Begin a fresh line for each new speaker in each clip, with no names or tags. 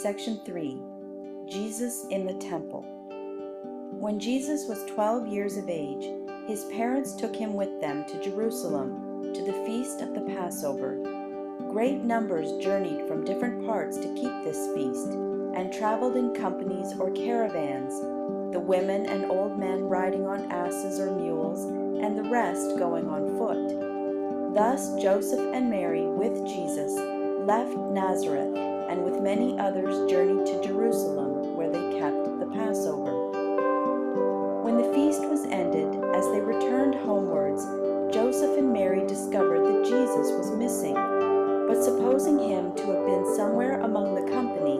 Section 3. Jesus in the Temple. When Jesus was 12 years of age, his parents took him with them to Jerusalem to the feast of the Passover. Great numbers journeyed from different parts to keep this feast, and traveled in companies or caravans, the women and old men riding on asses or mules, and the rest going on foot. Thus Joseph and Mary with Jesus left Nazareth, and with many others journeyed to Jerusalem, where they kept the Passover. When the feast was ended, as they returned homewards, Joseph and Mary discovered that Jesus was missing. But supposing him to have been somewhere among the company,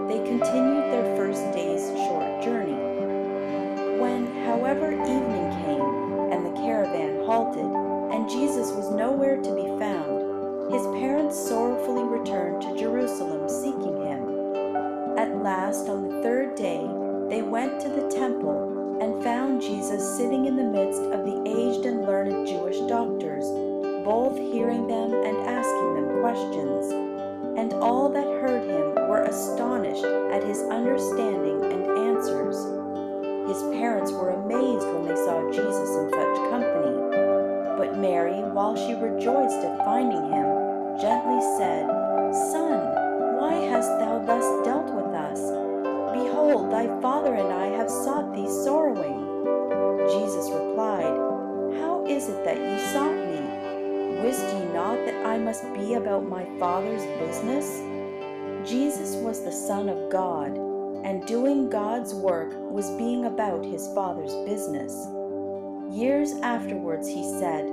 they continued their first day's short journey. When, however, evening came, and the caravan halted, and Jesus was nowhere to be found, his parents sorrowfully returned to Jerusalem seeking him. At last, on the third day, they went to the temple and found Jesus sitting in the midst of the aged and learned Jewish doctors, both hearing them and asking them questions. And all that heard him were astonished at his understanding and answers. His parents were amazed when they saw Jesus in such company. But Mary, while she rejoiced at finding him, gently said, "Son, why hast thou thus dealt with us? Behold, thy father and I have sought thee sorrowing." Jesus replied, "How is it that ye sought me? Wist ye not that I must be about my Father's business?" Jesus was the Son of God, and doing God's work was being about his Father's business. Years afterwards he said,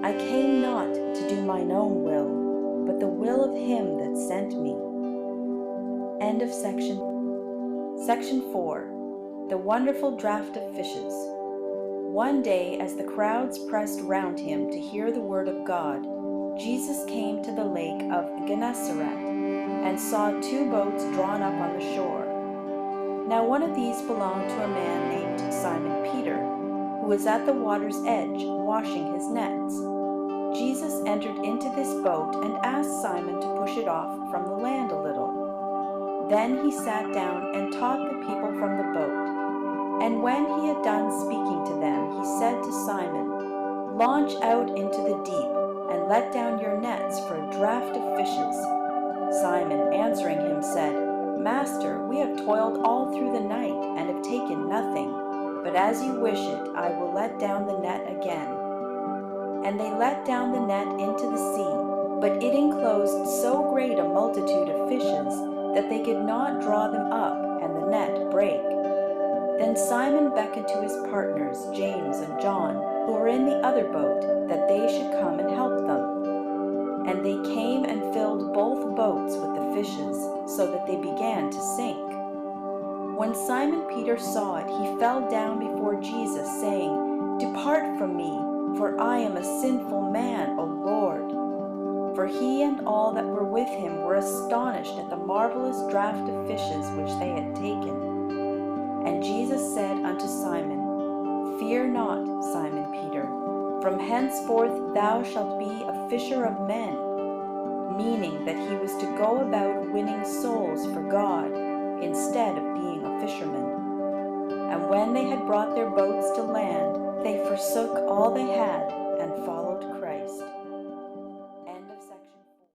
"I came not to do mine own will, but the will of him that sent me." End of section. Section 4. The Wonderful Draught of Fishes. One day, as the crowds pressed round him to hear the word of God, Jesus came to the lake of Gennesaret and saw two boats drawn up on the shore. Now one of these belonged to a man named Simon Peter, who was at the water's edge washing his nets. Jesus entered into this boat and asked Simon to push it off from the land a little. Then he sat down and taught the people from the boat. And when he had done speaking to them, he said to Simon, "Launch out into the deep and let down your nets for a draught of fishes." Simon, answering him, said, "Master, we have toiled all through the night and have taken nothing, but as you wish it, I will let down the net again." And they let down the net into the sea, but it enclosed so great a multitude of fishes that they could not draw them up, and the net brake. Then Simon beckoned to his partners, James and John, who were in the other boat, that they should come and help them. And they came and filled both boats with the fishes, so that they began to sink. When Simon Peter saw it, he fell down before Jesus, saying, "Depart from me, for I am a sinful man, O Lord." For he and all that were with him were astonished at the marvelous draught of fishes which they had taken. And Jesus said unto Simon, "Fear not, Simon Peter, from henceforth thou shalt be a fisher of men," meaning that he was to go about winning souls for God, instead of being a fisherman. And when they had brought their boats to land, they forsook all they had and followed